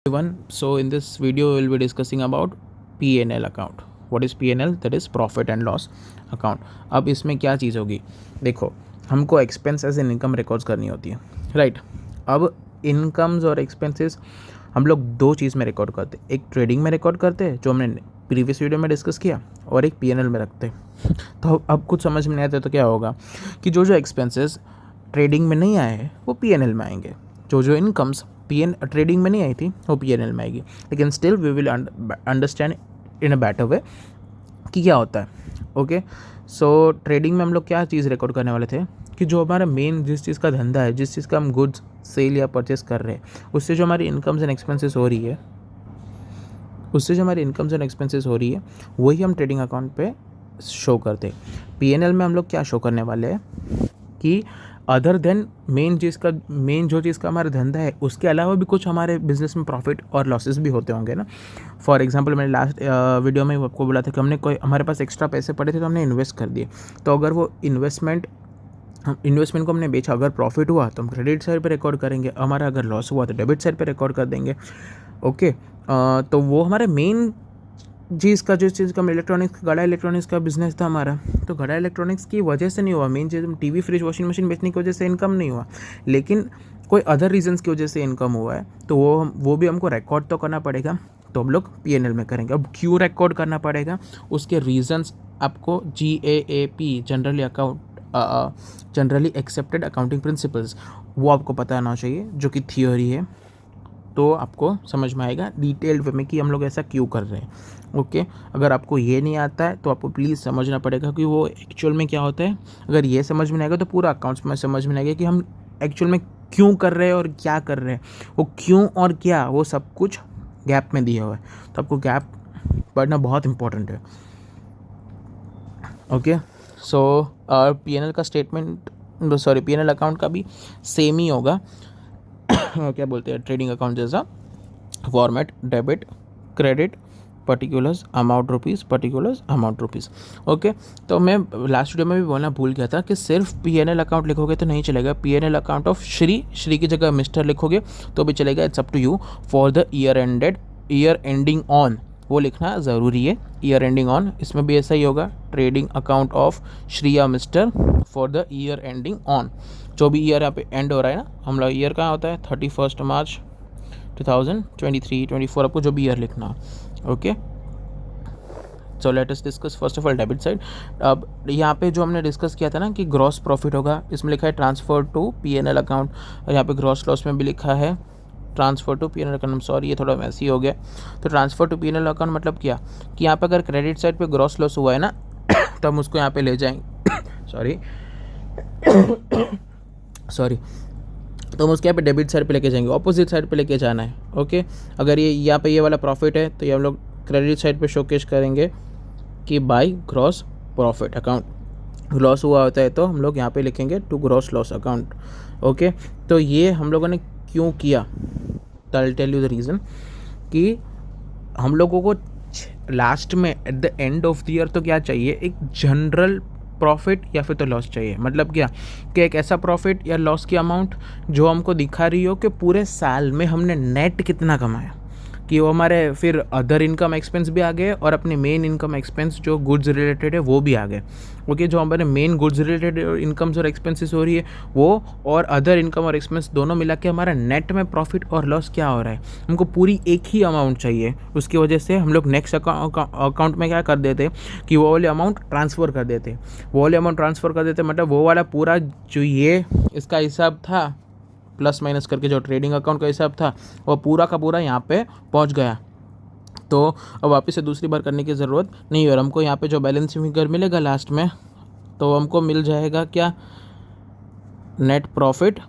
Everyone, so in this video we will be discussing about P&L account. What is P&L? That is profit and loss account. अब इसमें क्या चीज़ होगी, देखो हमको expense as an income records करनी होती है, राइट। अब इनकम्स और एक्सपेंसेस हम लोग दो चीज़ में रिकॉर्ड करते हैं, एक ट्रेडिंग में रिकॉर्ड करते हैं जो हमने प्रीवियस वीडियो में डिस्कस किया, और एक P&L में रखते हैं। तो अब कुछ समझ में नहीं आता तो क्या होगा कि जो एक्सपेंसेस ट्रेडिंग में नहीं आए हैं वो P&L में आएंगे, जो इनकम्स ट्रेडिंग में नहीं आई थी वो P&L में आएगी। लेकिन still we will understand in a better way कि क्या होता है। ओके, सो ट्रेडिंग में हम लोग क्या चीज़ रिकॉर्ड करने वाले थे कि जो हमारा मेन जिस चीज़ का धंधा है, जिस चीज़ का हम गुड्स सेल या परचेस कर रहे हैं, उससे जो हमारी इनकम्स एंड एक्सपेंसेस हो रही है, वही हम ट्रेडिंग अकाउंट पे शो करते हैं। P&L में हम लोग क्या शो करने वाले हैं कि अदर देन मेन जो चीज़ का हमारा धंधा है, उसके अलावा भी कुछ हमारे बिजनेस में प्रॉफिट और लॉसेस भी होते होंगे ना। फॉर एग्जांपल मैंने लास्ट वीडियो में आपको बोला था कि हमारे पास एक्स्ट्रा पैसे पड़े थे तो हमने इन्वेस्ट कर दिए। तो अगर वो इन्वेस्टमेंट को हमने बेचा, अगर प्रॉफिट हुआ तो हम क्रेडिट साइड पे रिकॉर्ड करेंगे, हमारा अगर लॉस हुआ तो डेबिट साइड पे रिकॉर्ड कर देंगे। ओके, तो वो हमारे मेन जिस चीज़ का गड़ा इलेक्ट्रॉनिक्स का बिजनेस था हमारा, तो गड़ा इलेक्ट्रॉनिक्स की वजह से नहीं हुआ, मेन चीज़ टीवी फ्रिज वॉशिंग मशीन बेचने की वजह से इनकम नहीं हुआ, लेकिन कोई अदर रीजंस की वजह से इनकम हुआ है, तो वो भी हमको रिकॉर्ड तो करना पड़ेगा। तो हम लोग P&L में करेंगे। अब क्यों रिकॉर्ड करना पड़ेगा, उसके रीजंस आपको GAAP generally accepted accounting principles, वो आपको पता होना चाहिए, जो कि थियोरी है। तो आपको समझ में आएगा डिटेल्ड वे में कि हम लोग ऐसा क्यों कर रहे हैं। ओके, अगर आपको ये नहीं आता है तो आपको प्लीज़ समझना पड़ेगा कि वो एक्चुअल में क्या होता है। अगर ये समझ में नहीं आएगा तो पूरा अकाउंट्स में समझ में आएगा कि हम एक्चुअल में क्यों कर रहे हैं और क्या कर रहे हैं। वो क्यों और क्या, वो सब कुछ गैप में दिया हुआ है, तो आपको गैप पढ़ना बहुत इंपॉर्टेंट है। ओके, सो P&L का स्टेटमेंट, P&L अकाउंट का भी सेम ही होगा। क्या बोलते हैं, ट्रेडिंग अकाउंट जैसा format, debit, credit, particulars amount rupees. Okay, तो मैं लास्ट वीडियो में भी बोलना भूल गया था कि सिर्फ P&L अकाउंट लिखोगे तो नहीं चलेगा। P&L अकाउंट ऑफ श्री की जगह मिस्टर लिखोगे तो भी चलेगा, it's up to you. For the year ending on, वो लिखना ज़रूरी है, ईयर एंडिंग ऑन। इसमें भी ऐसा ही होगा, ट्रेडिंग अकाउंट ऑफ श्री या mister for the year ending on. जो भी ईयर यहाँ पे एंड हो रहा है ना, हम लोग ईयर कहाँ होता है 31 मार्च 2023-24, आपको जो भी ईयर लिखना। Okay, so let us discuss first of all debit side. अब यहाँ पे जो हमने डिस्कस किया था ना कि ग्रॉस प्रॉफिट होगा, इसमें लिखा है ट्रांसफर टू P&L अकाउंट, और यहाँ पे ग्रॉस लॉस में भी लिखा है transfer to P&L account. Sorry, ये थोड़ा वैसे ही हो गया। तो ट्रांसफर टू P&L अकाउंट मतलब क्या कि यहाँ पे अगर क्रेडिट साइड पे ग्रॉस लॉस हुआ है ना तो हम उसको यहाँ पे ले जाएंगे सॉरी, तो हम उसके यहाँ पे डेबिट साइड पे लेके जाएंगे, ऑपोजिट साइड पे लेके जाना है। ओके, अगर ये यहाँ पे ये वाला प्रॉफिट है तो ये हम लोग क्रेडिट साइड पे शोकेश करेंगे कि by gross profit account. Loss हुआ होता है तो हम लोग यहाँ पे लिखेंगे to gross loss account. Okay, तो ये हम लोगों ने क्यों किया, I tell you the reason, कि हम लोगों को लास्ट में at the end of the year तो क्या चाहिए, एक जनरल प्रॉफिट या फिर तो लॉस चाहिए। मतलब क्या कि एक ऐसा प्रॉफिट या लॉस की अमाउंट जो हमको दिखा रही हो कि पूरे साल में हमने नेट कितना कमाया, कि वो हमारे फिर अदर इनकम एक्सपेंस भी आ गए और अपने मेन इनकम एक्सपेंस जो गुड्स रिलेटेड है वो भी आ गए। ओके, जो हमारे मेन गुड्स रिलेटेड इनकम्स और एक्सपेंसेस हो रही है वो, और अदर इनकम और एक्सपेंस दोनों मिला के हमारा नेट में प्रॉफिट और लॉस क्या हो रहा है, हमको पूरी एक ही अमाउंट चाहिए। उसकी वजह से हम लोग नेक्स्ट अकाउंट में क्या कर देते कि वो वाले अमाउंट ट्रांसफ़र कर देते। मतलब वो वाला पूरा जो ये इसका हिसाब था प्लस माइनस करके, जो ट्रेडिंग अकाउंट का हिसाब था, वो पूरा का पूरा यहाँ पे पहुँच गया। तो अब वापस से दूसरी बार करने की ज़रूरत नहीं है, और हमको यहाँ पे जो बैलेंस फिगर मिलेगा लास्ट में, तो हमको मिल जाएगा क्या, नेट प्रॉफिट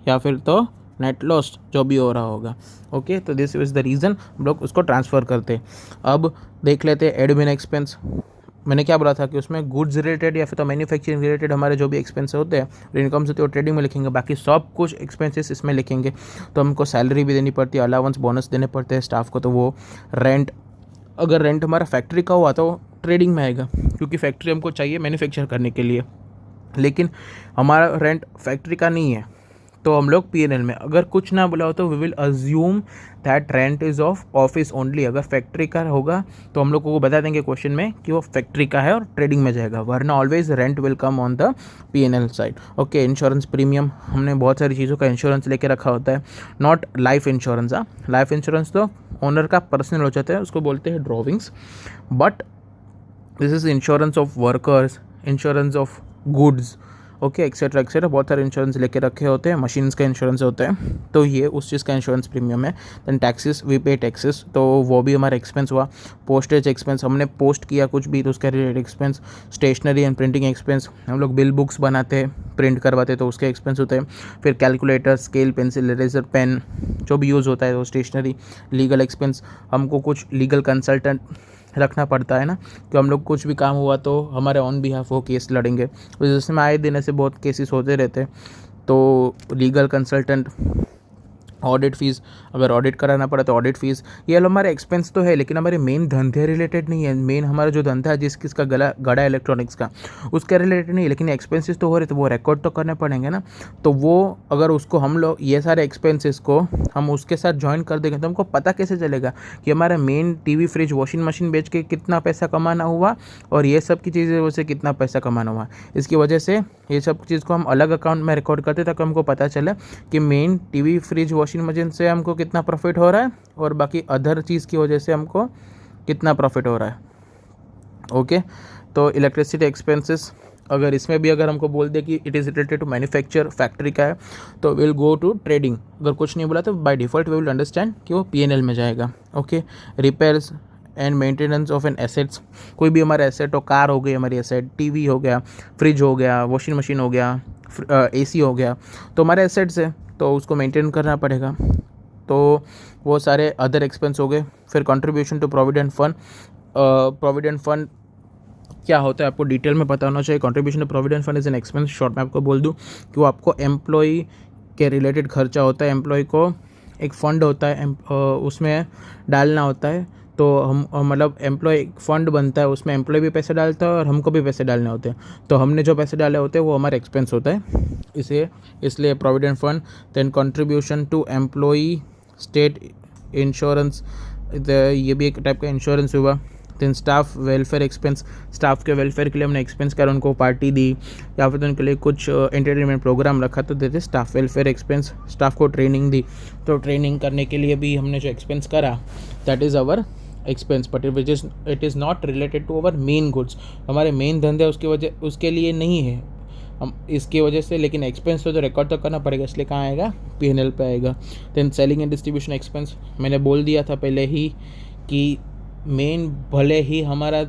या फिर तो नेट लॉस, जो भी हो रहा होगा। ओके, तो दिस इज़ द रीज़न हम लोग उसको ट्रांसफ़र करते। अब देख लेते हैं एडमिन एक्सपेंस। मैंने क्या बोला था कि उसमें गुड्स रिलेटेड या फिर तो मैन्युफैक्चरिंग रिलेटेड हमारे जो भी एक्सपेंस होते हैं, इनकम्स होते हैं, वो ट्रेडिंग में लिखेंगे, बाकी सब कुछ एक्सपेंसेस इसमें लिखेंगे। तो हमको सैलरी भी देनी पड़ती है, अलाउंस बोनस देने पड़ते हैं स्टाफ को, तो वो रेंट, अगर रेंट हमारा फैक्ट्री का हुआ तो ट्रेडिंग में आएगा, क्योंकि फैक्ट्री हमको चाहिए मैन्युफैक्चर करने के लिए, लेकिन हमारा रेंट फैक्ट्री का नहीं है तो हम लोग P&L में, अगर कुछ ना बोला हो तो we will assume that rent is of office only. अगर फैक्ट्री का होगा तो हम लोग को बता देंगे क्वेश्चन में कि वो फैक्ट्री का है और ट्रेडिंग में जाएगा, वरना always rent will come on the P&L side. Okay, insurance premium, हमने बहुत सारी चीज़ों का इंश्योरेंस लेके रखा होता है, not life insurance. Life insurance तो ओनर का पर्सनल हो जाता है, उसको बोलते हैं drawings, but this is insurance of workers, insurance of goods, okay, etcetera etcetera, बहुत सारे इंश्योरेंस लेके रखे होते हैं। मशीन्स का इंश्योरेंस होता है, तो ये उस चीज़ का इंश्योरेंस प्रीमियम है। देन टैक्सेस, वी पे टैक्सेस, तो वो भी हमारा एक्सपेंस हुआ। पोस्टेज एक्सपेंस, हमने पोस्ट किया कुछ भी तो उसका related expense. Stationery and printing expense, हम लोग बिल बुक्स बनाते हैं, प्रिंट करवाते हैं तो उसके एक्सपेंस होते हैं। फिर calculator, scale, pencil, eraser, pen जो भी यूज़ होता है वो स्टेशनरी। लीगल एक्सपेंस, हमको कुछ लीगल कंसल्टेंट रखना पड़ता है ना, कि हम लोग कुछ भी काम हुआ तो हमारे ऑन बिहाफ वो केस लड़ेंगे, तो जिसमें आए दिन ऐसे बहुत केसेस होते रहते हैं। तो लीगल कंसल्टेंट, ऑडिट फीस, अगर ऑडिट कराना पड़ा तो ऑडिट फीस, ये हमारे एक्सपेंस तो है, लेकिन हमारे मेन धंधे रिलेटेड नहीं है। मेन हमारा जो धंधा है जिसका गड़ा इलेक्ट्रॉनिक्स का, उसके रिलेटेड नहीं है, लेकिन एक्सपेंसेस तो हो रहे, तो वो रिकॉर्ड तो करने पड़ेंगे ना। तो वो अगर उसको हम लोग ये सारे एक्सपेंसेस को हम उसके साथ ज्वाइन कर देंगे तो हमको पता कैसे चलेगा कि हमारा main TV, fridge, washing machine बेच के कितना पैसा कमाना हुआ और ये सब की चीज़ें से कितना पैसा कमाना हुआ। इसकी वजह से ये सब चीज़ को हम अलग अकाउंट में रिकॉर्ड करते ताकि हमको पता चले कि main TV, fridge, washing machine से हमको कितना प्रॉफिट हो रहा है और बाकी अदर चीज़ की वजह से हमको कितना प्रॉफिट हो रहा है। ओके, तो इलेक्ट्रिसिटी एक्सपेंसेस, अगर इसमें भी अगर हमको बोल दे कि it is related to manufacture, factory का है, तो विल गो टू ट्रेडिंग। अगर कुछ नहीं बोला तो by default we will understand कि वो P&L में जाएगा। Okay, repairs and maintenance of an assets, कोई भी हमारा एसेट हो, कार हो गई हमारी एसेट, टीवी हो गया, फ्रिज हो गया, वॉशिंग मशीन हो गया, AC हो गया, तो हमारे एसेट्स है तो उसको मेंटेन करना पड़ेगा, तो वो सारे अदर एक्सपेंस हो गए। फिर contribution to provident fund, provident fund क्या होता है आपको डिटेल में पता होना चाहिए। Contribution to provident fund is an expense, short में आपको बोल दूं कि वो आपको एम्प्लॉय के रिलेटेड खर्चा होता है। एम्प्लॉय को एक फ़ंड होता है, उसमें डालना होता है, तो हम मतलब एम्प्लॉय एक फ़ंड बनता है, उसमें एम्प्लॉय भी पैसे डालता है और हमको भी पैसे डालने होते हैं, तो हमने जो पैसे डाले होते हैं वो हमारा एक्सपेंस होता है, इसलिए provident fund. Then contribution to employ state insurance, ये भी एक टाइप का इंश्योरेंस हुआ। Then staff welfare expense, staff के वेलफेयर के लिए हमने एक्सपेंस करा, उनको पार्टी दी या फिर उनके लिए कुछ एंटरटेनमेंट प्रोग्राम रखा तो देते स्टाफ वेलफेयर एक्सपेंस। स्टाफ को ट्रेनिंग दी तो ट्रेनिंग करने के लिए भी हमने जो एक्सपेंस करा that is our expense, but it is not related to our main goods. हमारे मेन धंधे उसके लिए नहीं है हम इसकी वजह से, लेकिन एक्सपेंस तो रिकॉर्ड तो करना पड़ेगा, इसलिए कहाँ आएगा, P&L पे आएगा। Then selling and distribution expense, मैंने बोल दिया था पहले ही कि मेन भले ही हमारा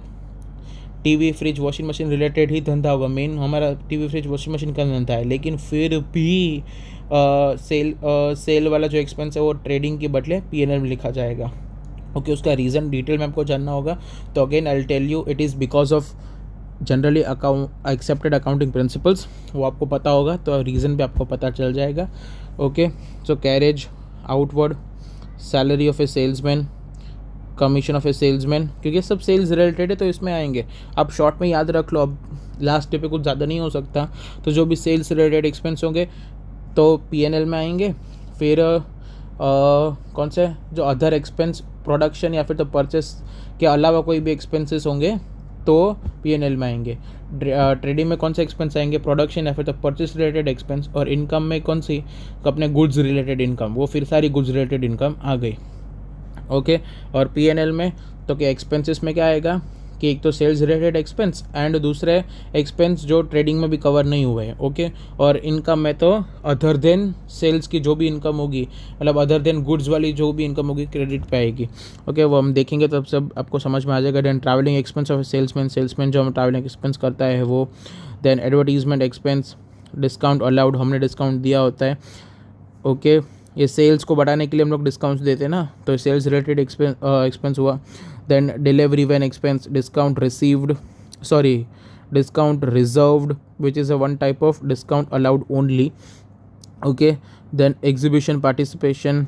TV, fridge, washing machine related ही धंधा होगा, मेन हमारा टीवी, फ्रिज, वॉशिंग मशीन का धंधा है, लेकिन फिर भी सेल वाला जो एक्सपेंस है वो ट्रेडिंग के बदले P&L में लिखा जाएगा। ओके, उसका रीज़न डिटेल में आपको जानना होगा, तो again I will tell you it is because of generally accepted accounting principles, वो आपको पता होगा तो रीज़न भी आपको पता चल जाएगा। Okay, so carriage outward, salary of A salesman, commission of A salesman, क्योंकि सब सेल्स रिलेटेड है तो इसमें आएंगे। आप शॉर्ट में याद रख लो, अब लास्ट डे पे कुछ ज़्यादा नहीं हो सकता, तो जो भी सेल्स रिलेटेड एक्सपेंस होंगे तो P&L में आएंगे। फिर कौन से जो अदर एक्सपेंस, प्रोडक्शन या फिर तो परचेस के अलावा कोई भी एक्सपेंसेस होंगे तो P&L में आएंगे। ट्रेडिंग में कौन से एक्सपेंस आएंगे, प्रोडक्शन या फिर तो परचेस रिलेटेड एक्सपेंस, और इनकम में कौन सी, अपने गुड्स रिलेटेड इनकम, वो फिर सारी गुड्स रिलेटेड इनकम आ गई। ओके, और P&L में तो क्या एक्सपेंसेस में क्या आएगा कि एक तो सेल्स रिलेटेड एक्सपेंस एंड दूसरे एक्सपेंस जो ट्रेडिंग में भी कवर नहीं हुए हैं। ओके, और इनकम में तो अदर देन सेल्स की जो भी इनकम होगी, मतलब अदर देन गुड्स वाली जो भी इनकम होगी क्रेडिट पे आएगी। ओके, वो हम देखेंगे तो सब आपको समझ में आ जाएगा। Then travelling expense of salesman जो हम ट्रैवलिंग एक्सपेंस करता है वो। Then advertisement expense, discount allowed, हमने डिस्काउंट दिया होता है। ओके, ये सेल्स को बढ़ाने के लिए हम लोग डिस्काउंट्स देते हैं ना, तो सेल्स रिलेटेड एक्सपेंस हुआ। Then delivery van expense, discount received, sorry discount reserved which is a one type of discount allowed only. Okay, then exhibition participation,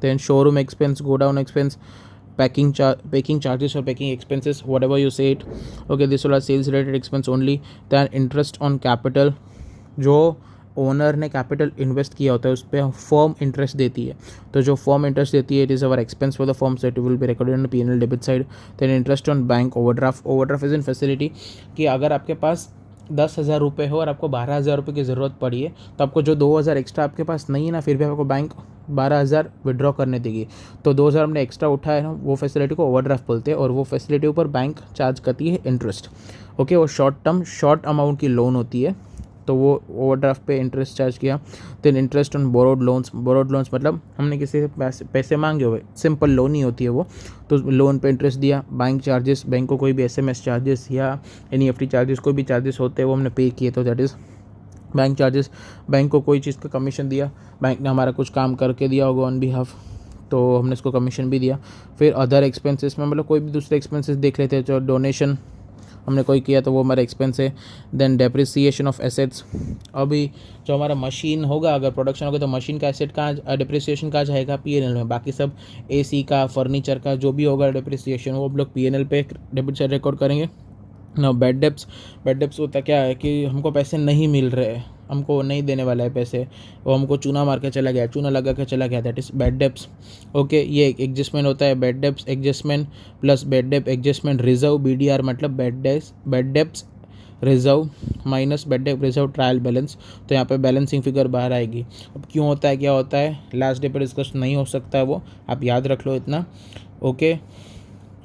then showroom expense, godown expense, packing charges or packing expenses, whatever you say it. Okay, this all are sales related expense only. Then interest on capital, जो owner ने capital invest किया होता है उस पर firm interest देती है। तो जो फर्म इंटरेस्ट देती है, it is our expense for the firm, so it will be recorded on P&L debit side. Then interest on bank overdraft. Overdraft is an facility कि अगर आपके पास 10,000 रुपये हो और आपको 12,000 रुपये की ज़रूरत पड़ी है, तो आपको जो 2,000 एक्स्ट्रा आपके पास नहीं है ना, फिर भी आपको बैंक 12,000 विड्रॉ करने देगी। तो 2,000 हमने एक्स्ट्रा उठाया है ना, वो फैसिलिटी को ओवरड्राफ्ट बोलते हैं, और वो फैसिलिटी ऊपर बैंक चार्ज करती है इंटरेस्ट। ओके, वो शॉर्ट अमाउंट की लोन होती है, तो वो ओवरड्राफ्ट पे इंटरेस्ट चार्ज किया। Then interest on borrowed loans. Borrowed loans मतलब हमने किसी से पैसे मांगे हुए, सिंपल लोन ही होती है वो, तो लोन पे इंटरेस्ट दिया। बैंक चार्जेस, बैंक को कोई भी SMS चार्जेस या NEFT चार्जेस, कोई भी चार्जेस होते हैं वो हमने पे किए, तो that is bank charges. Bank को कोई चीज़ का कमीशन दिया, बैंक ने हमारा कुछ काम करके दिया होगा ऑन बिहाफ, तो हमने उसको कमीशन भी दिया। फिर अदर एक्सपेंसेस में मतलब कोई भी दूसरे एक्सपेंसेस देख लेते हैं, जो डोनेशन हमने कोई किया तो वो हमारा एक्सपेंस है। Then depreciation of assets. अभी जो हमारा मशीन होगा, अगर प्रोडक्शन होगा तो मशीन का एसेट कहाँ, डेप्रिसिएशन कहाँ जाएगा, P&L में। बाकी सब AC का, फर्नीचर का जो भी होगा डेप्रिसिएशन, वो हम लोग P&L पे डेबिट साइड रिकॉर्ड करेंगे ना। बैड डेब्ट्स होता क्या है कि हमको पैसे नहीं मिल रहे हैं, हमको नहीं देने वाला है पैसे, वो हमको चूना मार के चला गया, चूना लगा के चला गया, that is bad debts. Okay, ये एक एडजस्टमेंट होता है, bad debts adjustment plus bad डेब्ट एडजस्टमेंट रिजर्व, BDR मतलब bad debts reserve minus bad डेब्ट रिजर्व ट्रायल बैलेंस। तो यहाँ पे बैलेंसिंग फिगर बाहर आएगी। अब क्यों होता है, क्या होता है, लास्ट डे पर डिस्कस नहीं हो सकता है वो, आप याद रख लो इतना। ओके,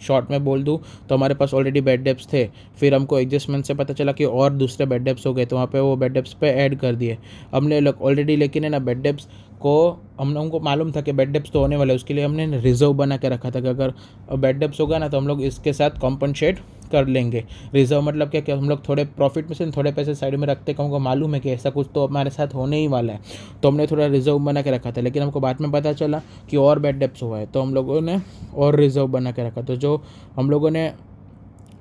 शॉर्ट में बोल दूँ तो हमारे पास ऑलरेडी बैड डेब्ट्स थे, फिर हमको एडजस्टमेंट से पता चला कि और दूसरे बैड डेब्ट्स हो गए, तो वहाँ पे वो बैड डेब्ट्स पे ऐड कर दिए हमने ऑलरेडी। लेकिन है ना, बैड डेब्ट्स को हमको मालूम था कि बैड डेब्ट्स तो होने वाले, उसके लिए हमने रिजर्व बना के रखा था कि अगर बैड डेब्ट्स होगा ना तो हम लोग इसके साथ कॉम्पनसेट कर लेंगे। रिजर्व मतलब क्या, क्या हम लोग थोड़े प्रॉफिट में से थोड़े पैसे साइड में रखते, हमको मालूम है कि ऐसा कुछ तो हमारे साथ होने ही वाला है, तो हमने थोड़ा रिजर्व बना के रखा था। लेकिन हमको बाद में पता चला कि और बैड डेब्ट्स हुआ है, तो हम लोगों ने और रिजर्व बना के रखा। तो जो हम लोगों ने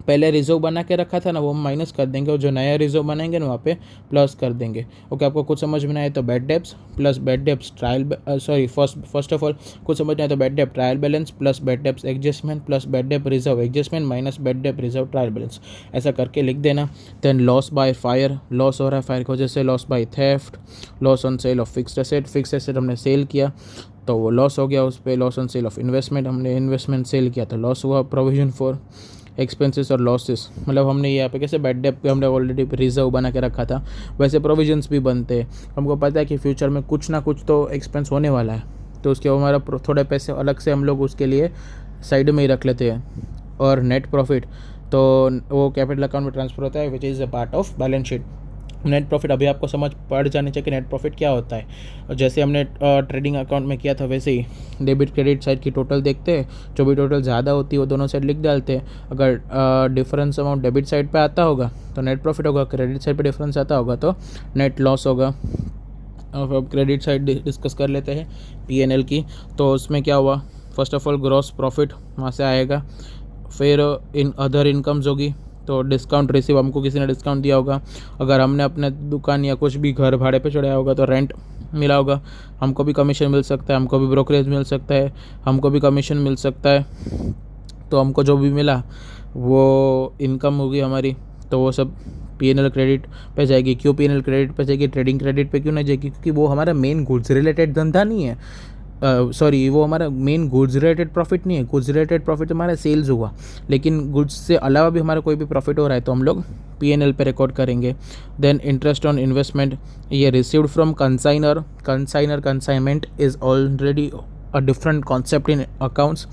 पहले रिजर्व बना के रखा था ना, वो हम माइनस कर देंगे, और जो नया रिजर्व बनाएंगे ना वहाँ पे प्लस कर देंगे। ओके, आपको कुछ समझ में नहीं आए तो bad debts plus bad debts trial, first of all कुछ समझ नहीं आए तो बैड डेब्ट trial balance plus bad debts adjustment plus bad डेब्ट रिजर्व एडजस्टमेंट माइनस बैड डेब्ट रिजर्व ट्रायल बैलेंस, ऐसा करके लिख देना। Then loss by fire, loss हो रहा है फायर की वजह से, loss by theft, loss on sale of fixed asset हमने सेल किया तो वो लॉस हो गया उस पर। Loss on sale of investment, हमने इन्वेस्टमेंट सेल किया तो लॉस हुआ। प्रोविजन फॉर एक्सपेंसेस और लॉसेस, मतलब हमने यहाँ पे कैसे बैड डेब्ट पे हमने ऑलरेडी रिजर्व बना के रखा था, वैसे प्रोविजंस भी बनते हैं। हमको पता है कि फ्यूचर में कुछ ना कुछ तो एक्सपेंस होने वाला है, तो उसके हमारा थोड़े पैसे अलग से हम लोग उसके लिए साइड में ही रख लेते हैं। और नेट प्रॉफिट तो वो कैपिटल अकाउंट में ट्रांसफर होता है, विच is a part of balance sheet. Net profit अभी आपको समझ पड़ जानी चाहिए कि नेट प्रॉफिट क्या होता है। और जैसे हमने ट्रेडिंग अकाउंट में किया था वैसे ही डेबिट क्रेडिट साइड की टोटल देखते हैं, जो भी टोटल ज़्यादा होती है वो दोनों साइड लिख डालते हैं। अगर डिफरेंस अमाउंट डेबिट साइड पे आता होगा तो नेट प्रॉफिट होगा, क्रेडिट साइड पे डिफरेंस आता होगा तो नेट लॉस होगा। अब क्रेडिट साइड डिस्कस कर लेते हैं P&L की। तो उसमें क्या हुआ, first of all gross profit वहाँ से आएगा, फिर इन अदर इनकम्स होगी तो डिस्काउंट रिसीव, हमको किसी ने डिस्काउंट दिया होगा, अगर हमने अपने दुकान या कुछ भी घर भाड़े पे चढ़ाया होगा तो रेंट मिला होगा, हमको भी कमीशन मिल सकता है, हमको भी ब्रोकरेज मिल सकता है, हमको भी कमीशन मिल सकता है। तो हमको जो भी मिला वो इनकम होगी हमारी, तो वो सब P&L क्रेडिट पे जाएगी। क्यों P&L क्रेडिट पे जाएगी, ट्रेडिंग क्रेडिट पे क्यों नहीं जाएगी, क्योंकि वो हमारा मेन गुड्स रिलेटेड धंधा नहीं है। सॉरी, वो हमारा मेन गुड्स रिलेटेड प्रॉफिट नहीं है। गुड्स रिलेटेड प्रॉफिट हमारा सेल्स हुआ, लेकिन गुड्स से अलावा भी हमारा कोई भी प्रॉफिट हो रहा है तो हम लोग P&L पे रिकॉर्ड करेंगे। देन इंटरेस्ट ऑन इन्वेस्टमेंट, ये received from consignment is already a different concept in accounts.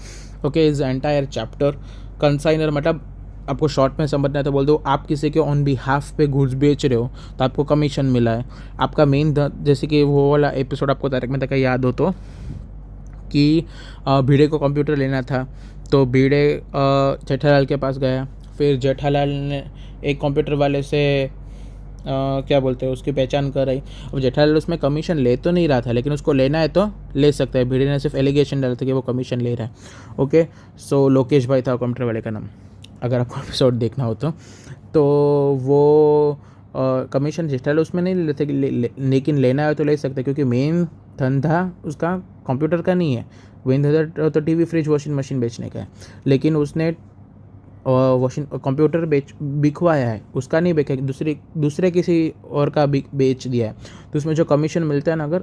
Okay, is entire chapter. Consignor मतलब आपको शॉर्ट में समझना है तो बोल दो, आप किसी के ऑन बिहाफ पे गुड्स बेच रहे हो तो आपको कमीशन मिला है। आपका मेन जैसे कि वो वाला एपिसोड आपको तारक मेहता का याद हो तो, कि भिड़े को कंप्यूटर लेना था तो भिड़े जेठालाल के पास गया, फिर जेठालाल ने एक कंप्यूटर वाले से क्या बोलते हैं उसकी पहचान कर रही। अब जेठालाल उसमें कमीशन ले तो नहीं रहा था, लेकिन उसको लेना है तो ले सकता है। भिड़े ने सिर्फ एलिगेशन डाला था कि वो कमीशन ले रहा है। ओके, सो लोकेश भाई था कंप्यूटर वाले का नाम, अगर आपको एपिसोड देखना हो तो वो कमीशन जेठालाल उसमें नहीं लेते, लेकिन लेना है तो ले सकते, क्योंकि मेन धंधा उसका कंप्यूटर का नहीं है, मेन धंधा तो TV फ्रिज वॉशिंग मशीन बेचने का है। लेकिन उसने वॉशिंग कंप्यूटर बिकवाया है, उसका नहीं बेचा, दूसरे किसी और का बेच दिया है, तो उसमें जो कमीशन मिलता है ना अगर,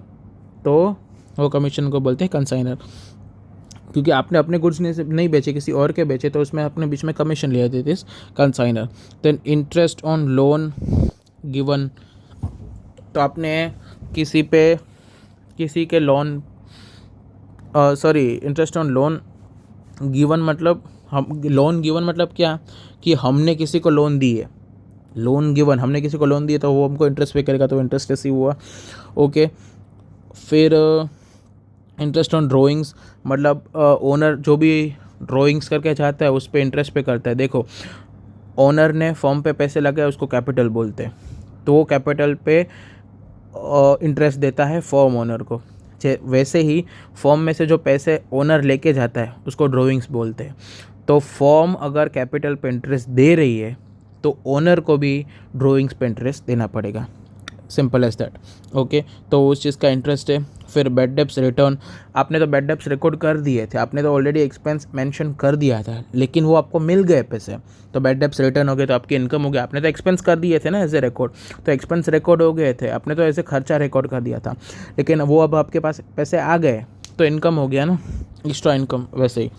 तो वो कमीशन को बोलते हैं कंसाइनर। क्योंकि आपने अपने गुड्स नहीं बेचे, किसी और के बेचे, तो उसमें अपने बीच में कमीशन लिया देते इस consignor. Then interest on loan given, तो आपने किसी के loan, sorry, interest on loan given मतलब, हम लोन गिवन मतलब क्या, कि हमने किसी को लोन दी है, लोन गिवन हमने किसी को लोन दिया तो वो हमको इंटरेस्ट पे करेगा, तो इंटरेस्ट रिसीव हुआ। ओके, फिर इंटरेस्ट ऑन ड्राइंग्स मतलब ओनर जो भी ड्राइंग्स करके चाहता है उस पर इंटरेस्ट पे करता है। देखो, ओनर ने फॉर्म पे पैसे लगाए, उसको कैपिटल बोलते हैं, तो वो कैपिटल पे इंटरेस्ट देता है फॉर्म ओनर को। वैसे ही फॉर्म में से जो पैसे ओनर लेके जाता है उसको ड्राइंग्स बोलते हैं। तो फॉर्म अगर कैपिटल पे इंटरेस्ट दे रही है तो ओनर को भी ड्राइंग्स पे इंटरेस्ट देना पड़ेगा, सिंपल एज दैट। ओके, तो उस चीज़ का इंटरेस्ट है। फिर बैड डेब्ट्स रिटर्न, आपने तो बैड डेब्ट्स रिकॉर्ड कर दिए थे, आपने तो ऑलरेडी एक्सपेंस मेंशन कर दिया था, लेकिन वो आपको मिल गए पैसे, तो बैड डेब्ट्स रिटर्न हो गए, तो आपकी इनकम हो गया। आपने तो एक्सपेंस कर दिए थे ना एज ए रिकॉर्ड, तो एक्सपेंस रिकॉर्ड हो गए थे, आपने तो ऐसे खर्चा रिकॉर्ड कर दिया था, लेकिन वो अब आपके पास पैसे आ गए तो इनकम हो गया ना, एक्स्ट्रा इनकम। वैसे ही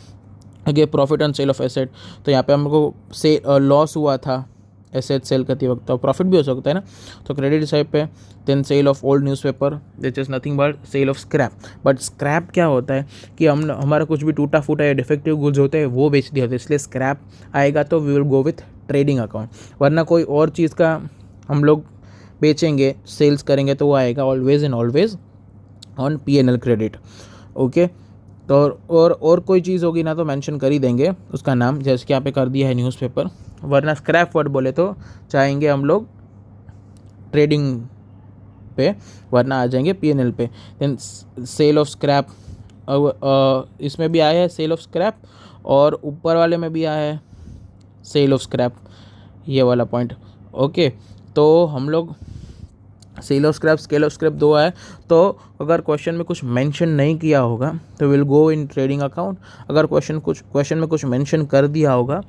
आगे profit on sale of asset, तो यहाँ पे हमको से लॉस हुआ था एसेट सेल करते वक्त, तो प्रॉफिट भी हो सकता है ना, तो क्रेडिट साइड पे। Then sale of old newspaper, this is nothing but sale of scrap. But scrap क्या होता है कि हमारा कुछ भी टूटा फूटा या डिफेक्टिव गुड्स होते हैं वो बेच दिया होता है, इसलिए स्क्रैप आएगा तो we will go with trading account. वरना कोई और चीज़ का हम लोग बेचेंगे, सेल्स करेंगे, तो वो आएगा always and always on P&L credit. Okay, तो और कोई चीज़ होगी ना तो मेंशन कर ही देंगे उसका नाम, जैसे कि यहाँ पे कर दिया है न्यूज़पेपर। वरना स्क्रैप वर्ड बोले तो चाहेंगे हम लोग ट्रेडिंग पे, वरना आ जाएंगे P&L पे। देन सेल ऑफ स्क्रैप, इसमें भी आया है सेल ऑफ स्क्रैप, और ऊपर वाले में भी आया है सेल ऑफ स्क्रैप, ये वाला पॉइंट। ओके, तो हम लोग sale of scrap, scale of scrap दो है, तो अगर क्वेश्चन में कुछ मेंशन नहीं किया होगा तो will go in trading account. अगर क्वेश्चन में कुछ मेंशन कर दिया होगा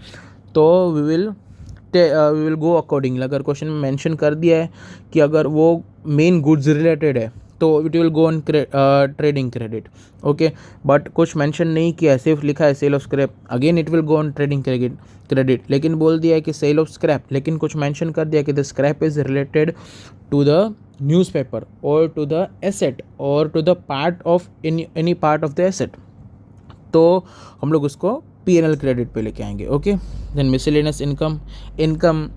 तो वी विल गो अकॉर्डिंगली। अगर क्वेश्चन में मेंशन कर दिया है कि अगर वो मेन गुड्स रिलेटेड है तो it will go on trading credit. Okay, but कुछ मेंशन नहीं किया है, सिर्फ लिखा है sale of scrap, again it will go on trading credit. लेकिन बोल दिया है कि सेल ऑफ स्क्रैप, लेकिन कुछ मेंशन कर दिया कि the scrap is related to the newspaper और टू द एसेट और to the part of any part of the asset, तो हम लोग उसको P&L क्रेडिट पे लेके आएंगे। ओके, देन मिसलेनियस इनकम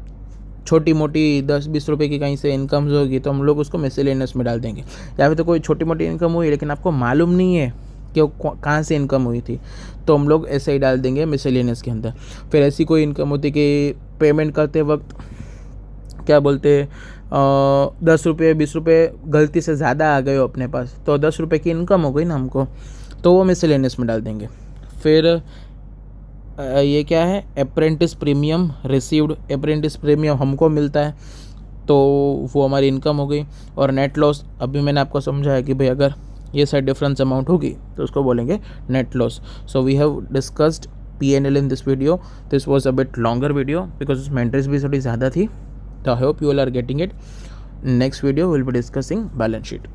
छोटी मोटी 10-20 रुपए की कहीं से इनकम होगी तो हम लोग उसको मिसलेनियस में डाल देंगे। या फिर तो कोई छोटी मोटी इनकम हुई लेकिन आपको मालूम नहीं है कि वो कहाँ से इनकम हुई थी, तो हम लोग ऐसे ही डाल देंगे मिसलेनियस के अंदर। फिर ऐसी कोई इनकम होती कि पेमेंट करते वक्त क्या बोलते 10 रुपये 20 रुपये गलती से ज़्यादा आ गए हो अपने पास, तो 10 रुपये की इनकम हो गई ना हमको, तो वो मिसलेनियस में डाल देंगे। फिर ये क्या है, apprentice premium received, apprentice premium हमको मिलता है तो वो हमारी इनकम हो गई। और नेट लॉस, अभी मैंने आपको समझाया कि भाई अगर ये साइड डिफरेंस अमाउंट होगी तो उसको बोलेंगे net loss. So we have discussed P&L in this video. This was a bit longer video because उसमें एंट्रीज भी थोड़ी ज़्यादा थी, तो I hope you all are getting it. Next video will be discussing balance sheet.